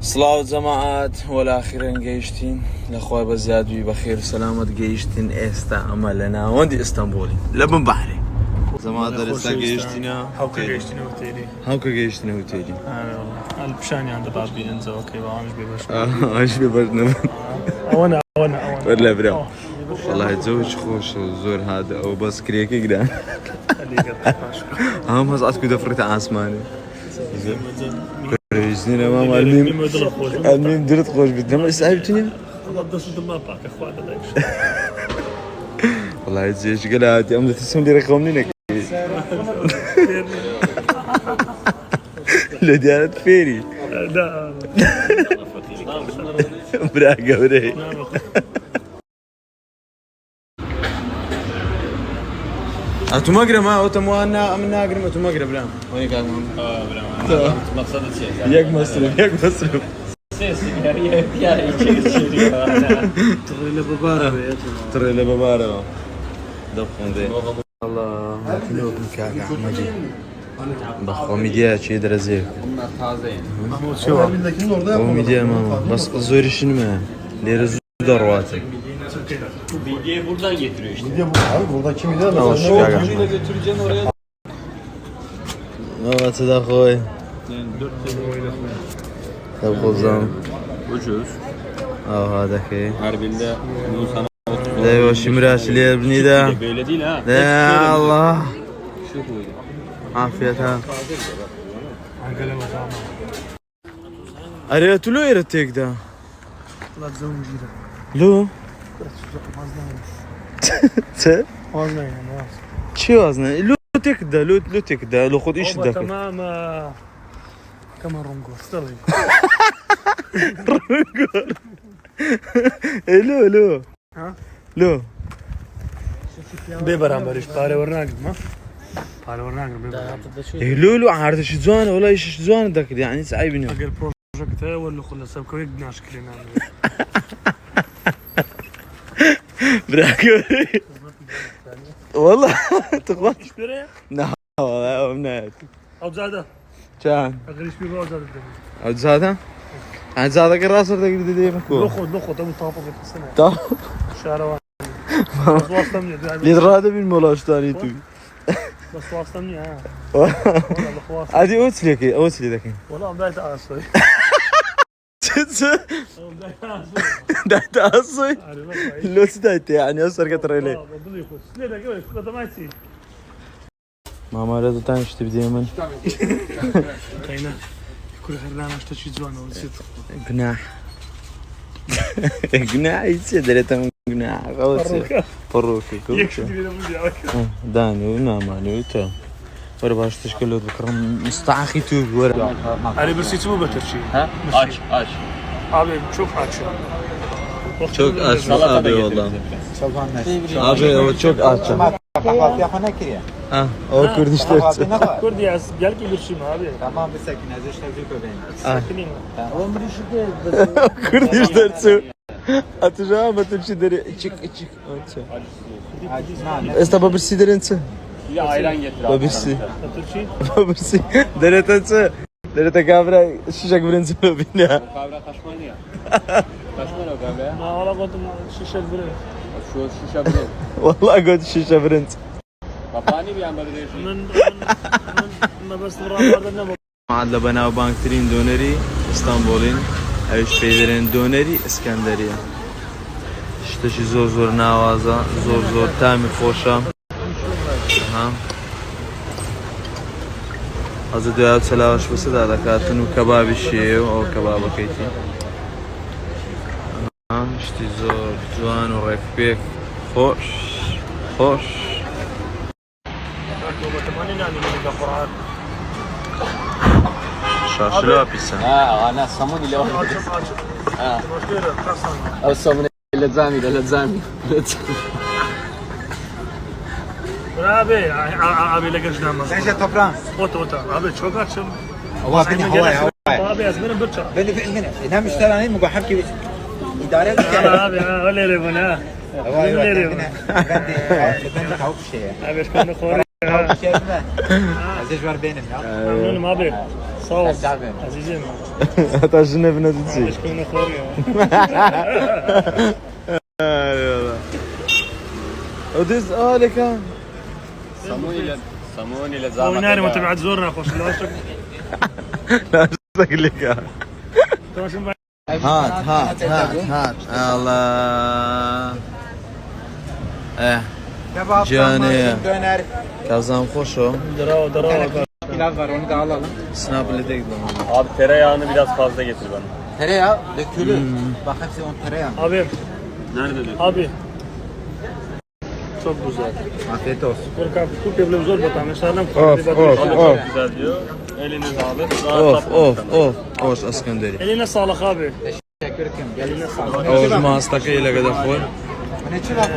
سڵاو جەماعەت وەلاخیرەن گەیشتین لەخوای بە زیادوی بەخێر و سەلامەت گەیشتین ئێستا ئەمە لە ناوەندی ئیستانبوڵی لە بن بەحرێ جەماعەت ئێستا گەیشتینە هەوکە گەیشتینە هۆتێلی هەوکە گەیشتینە هۆتێلی هەل پیشانیان دەبات بیننجەوە کەی بەوانش بێ بەش ئەش بێ بەش نەبن ئەوەنە وەرلە برا وەڵای جەوش خۆشە زۆر هاتە ئەو بەس کرێکێک دا هەم هەز ئەسکو دەفرێتە ئاسمانێ پێویستنی ئەمام ئەلمیم درت خۆش بیت نەمە ئێستا بتونی وەڵای جێشگە لە هاتی ئەم دەتیسم لێرە خەوم نینە لە دیارەت فێری برا گەورەی ئەتو مەگرە ما ئەوتەم وان ئەم ناگرم ئەتو مەگرە برام وەنی کاکمام یەک مەسرف یەک مەسرف تڕێ لە بەبارەوە دەخۆندێ هاتینەوەکم کاکە ئەحمەدی بەخۆ میدیایە چێ دەرەزێک ئەو میدیای ماما بەس زۆریش نمە لێرە زوو دەڕواتێ Bilgiyi buradan getiriyor işte. Abi burada kim gider? Tamam, Mesela şu ne gaga. ucuyla götüreceksin oraya. Mehmet'e de koy. Dabkozdan. Ucuz. Hadi ki. Harbinde bunu sana Deyva şimraşliye bni de. böyle değil ha. De Allah. Şu koydu. Afiyet ha. Araya tulu erettek da. Lu. Te? چی وزنه؟ لو تک ده لو خود ایش دکه تمام كما رونغو استري لو ها لو بي برامبرش پاره ورناگم ما پاره ورناگم بي برامبر لو عارض شزوانه ولا ايش شزوانه دك يعني صعيبني اگر بروجكت ولا خلص سبكو يك ناشكلنا براكو والله تقبل ايش بيره لا والله منات او زاده كان اگر ايش بيره زاده او زاده عن زاده كراسه تقدر دي مكو نخو تم طافه في السنه طب شهر بس واسطمني للراده بالمولاش ثاني تو بس واسطمني ها عادي اوتلي ذاك والله بدايه اصلي ده تعصي لو تدايت يعني اصر قطر لي ماما لا تانش تبدي من خينا كل خيرنا اشتشي زوانه ونسيت قناح قناح يصير قناح فروكي داني وناماني وتا ورا باش تشكلوا بكرم مستعخي تو ورا علي برسيت مو بترشي Ha? Aç. abi çok aç çok aç abi vallahi abi o çok aç kahvaltı yapana kiriyor. ha o Kürdistan Kahvaltı ne var? kurdi ya gel ki bir şey mi abi Tamam bir sakin hazır şevci köpeğin. sakinim Kürdistan atacağım atacağım deri çık Esta babirsi derense Bir de ayran getir abi. babirsi Türkçe babirsi deretense derete kavra şişak birinse babinle Kahve taşmalı ya. Taşmalı o kahve ya. ma wala qadum shisha bire Şu şişe bile. vallahi god şişa birinse Kapağını bir anda değişir. من بس نرى معاد لبنا وبانكترين دونري اسطنبولين اوش بيدرين دونري اسكندرية شتشي زور ناوازا زور تامي خوشا ها هذا دوات سلاوش بس دا دكاتن وكباب الشيو او كباب كيتي ها شتي زور جوان وريك بيك خوش شاشلو apisa. Ha, ana samun ile var. Ha. O samun ile zami. abi لقيش نام Sen şey toprağın. اوتا abi çok açım Hava beni havaya. abi ezmenin bir çak Beni ne müşterani mi bahar gibi idare et. abi öyle revana Havaya öyle revana ben de tavuk şey. abi şunu khore Tavuk şey mi? تجبر بينهم يا ممنونum abi. Sağ ol. Tabii. Azizim. حتى جنة بنت تسي Aşkına koruyor. ايوه ودز لك Samuni ile zahmet. Oynarım o tabiat zoruna koş. لا قصدك لك Konuşun ben. هات الله ايه Kebap, Cihan'ı. lahmacun, döner. كازام خوشو Dara. Pilav var onu da alalım. سناب اللي تقدر Abi tereyağını biraz fazla getir bana. Tereyağı dökülür. Bak hepsi onun tereyağı. Abi. Nerede döküyorsun? Abi. Çok güzel. Afiyet olsun. Kur keblim zor bakalım. İnşallah Of, of. Çok güzel diyor. Elini sağlık. اوف اوش اسكندري Eline sağlık abi. Teşekkür ederim. Eline sağlık. اوش ما استقي لك قد اخوي Ne çırak?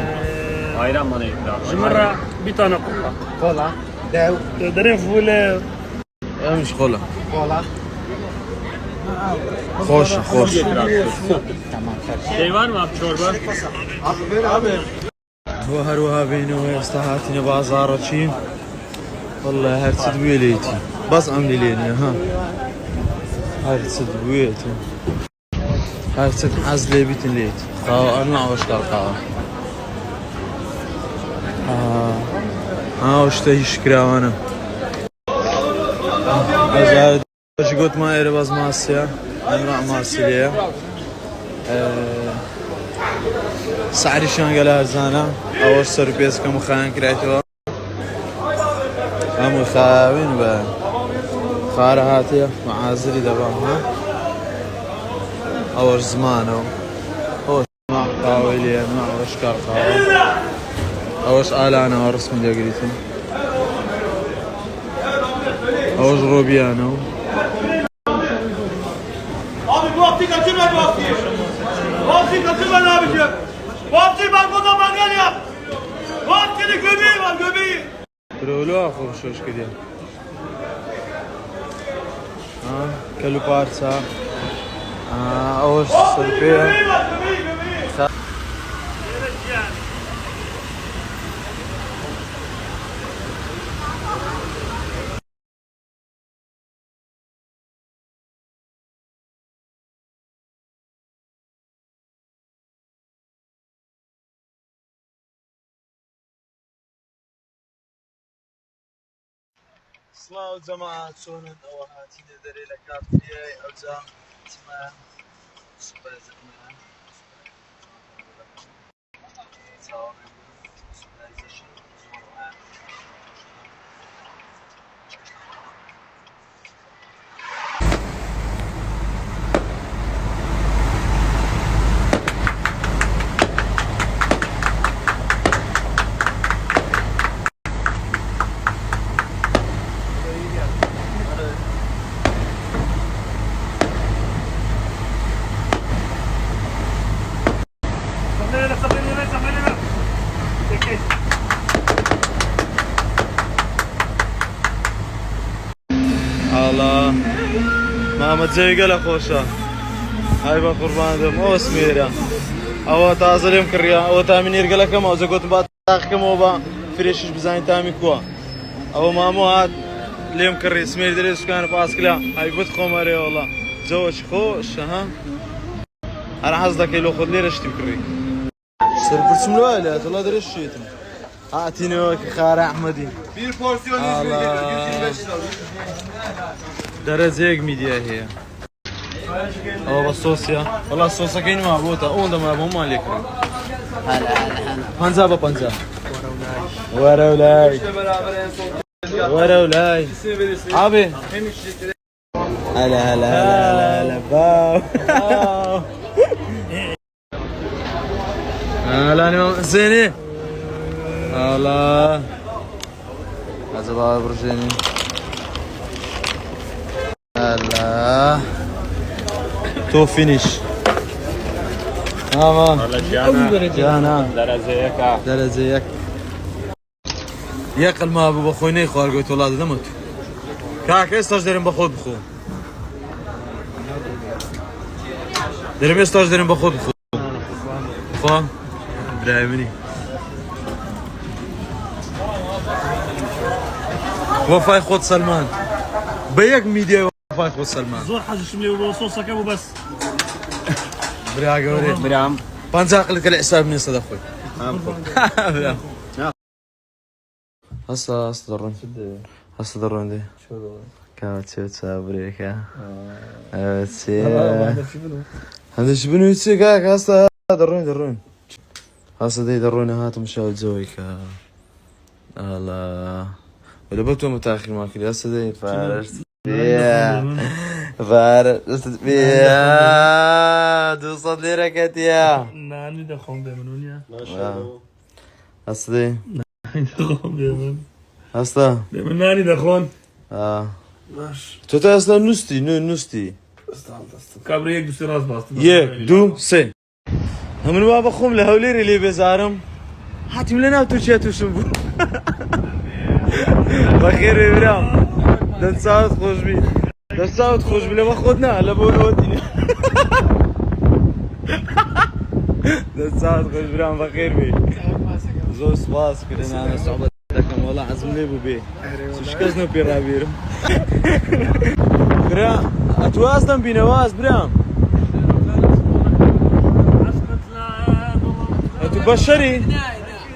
Ayran bana getir abi. Cumhur'a bir tane kola. Kola, dev, Derin fule. مش خلا kola. خوش خوش Tamam. Şey var mı abi çorba? Abi böyle abi. هو هروها بيني ويستحاتني بازار شيء والله هرتد بويليتي بس عملي ليني ها هرتد بويليتي هرتد حزلي بيتن ليت قاو انا وش قاو وش تهيشكرا وانا أزار وش قلت ما إيرباز ماسيا أنواع ماسيلية سعري شان قال هرزانا أول سربيز كم خان كريتوا كم خاوين با خارة هاتية معازري دبا ها أول زمانه أول مع قاولي مع وشكار قاول أوش آلانا ورسم ديقريتن أوش روبيانو Abi bu hafta kaçırma bu haftayı. Bu haftayı kaçırma abiciğim. Bu haftayı balkonda mangal yap. Bu haftanın göbeği var göbeği. ترولو أخو شوش كده كلو بارسا أوش سربيا Göbeği var göbeği göbeği. سلااو جەماعەت چۆنن ئەوە هاتینە دەرێ لە کافێ ئەوجا چمان سوپایزەکمان Sabırlı. Peki. الله ماما تجي قال خوشة هاي بقربان دم أو سميرة أو تازلهم كريا أو تامين يرجع كم أو زقوت بعد كم أو با فريشش بزين تامي كوا أو مامو هاد ليم كري سمير دريس كان باسكلا هاي بتخو مري والله زوج خوش ها أنا حظك لو خذ لي رشتي بكري سر برسم له لا والله دريش شيتم أعطيني وك خارع أحمدي Bir porsiyon 125 lira. درجة ميديا هي أو بالصوص يا والله الصوص كين ما بوتا أون ده ما بهم مالك هنزا بانزا ورا ولاي ورا ولاي أبي هلا هلا هلا هلا باو هلا زيني هلا هذا بقى برجيني هلا تو فينيش تمام جانا Dereceye درجيك يقل ما ابو بخويني خوار قلت والله دمت كاك استاج درين بخود بخو درين استاج درين بخود بخو خو ابراهيمني وفاي خود سلمان بيك ميديا وفاي خود سلمان زور حاجه شملي وصوصك ابو بس بريا قوري برام بانزاق لك الحساب من صدق اخوي هسه ضرون دي كاتشو تابريكا هذا شبنو يتسيقاك هسه ضرون هسه دي ضروني هاتم شاول زويكا الله ولا بكتو متاخر ماكل هسه دي فارست بيا دوصل لي ركت يا ناني دخون بمنون يا هسه دي دخون بمن هسه بمن ناني دخون ماشي تو اصلا نستي كابري يك دوسي راس باست يك دو سي هم بابا خوم لهولير اللي بزارم حاتم لنا وتوشيتو شنبو بخير ابراهيم دنساوت خوش بي لما خدنا لبون ودي دنساوت خوش ابراهيم بخير بي زو سباس كلنا انا صعبتكم والله عزم لي بو بي شكزنا بيرابير برا اتواصل بنواز برام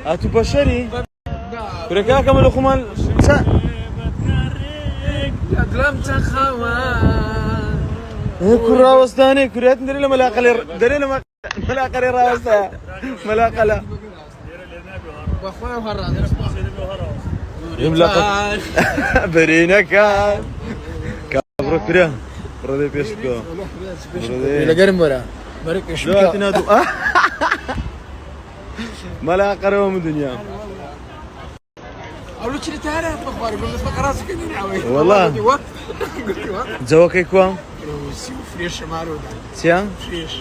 اتو بشري بركا كمل خمال أدلمت خوان كرة وسطاني كريات ندري لما ملاقة لي راسها ملاقة لا وأخويا وهران يملق برينا كان كابرو كريا برودي بيشكو إلى قرن برا بريك إيش لا تنادو ملاقة روم الدنيا أقول لك تعرف أخبار يقول لك راسك كذي نعوي والله جوك كوام فريش مارو تيا فريش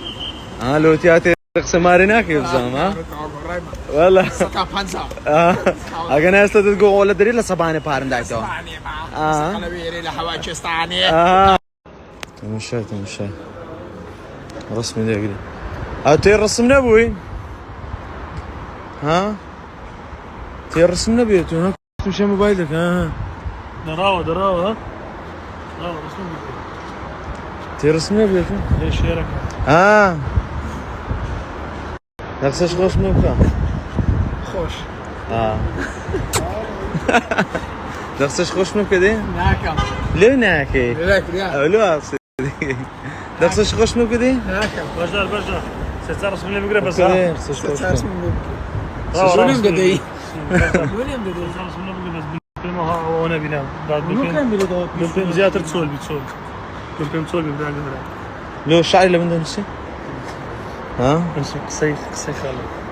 لو تياتي رقص ماريناك يبزام ها والله سكا بانزا اغنى استد جو ولا دري لا سبانه بارن دايتو أنا بيري لحواجي استاني تمشي رسمي دي اقري هاتي رسمنا ابوي ها تي رسمنا بيتو ها تمشي موبايلك ها دراوة ها دراوة رسمي تي رسمنا بيتو ليش شيرك نقصش خوش منك خوش نقصش خوش منك دي ناكم ليه ناكي لك يا لو اصلي نقصش خوش منك دي ناكم بجار ستار رسمي بقرا بس شلون بدي وانا بينام بعد ممكن زيادة تسول ممكن تسول لو الشعر اللي من دون الشيء ها قصي خالد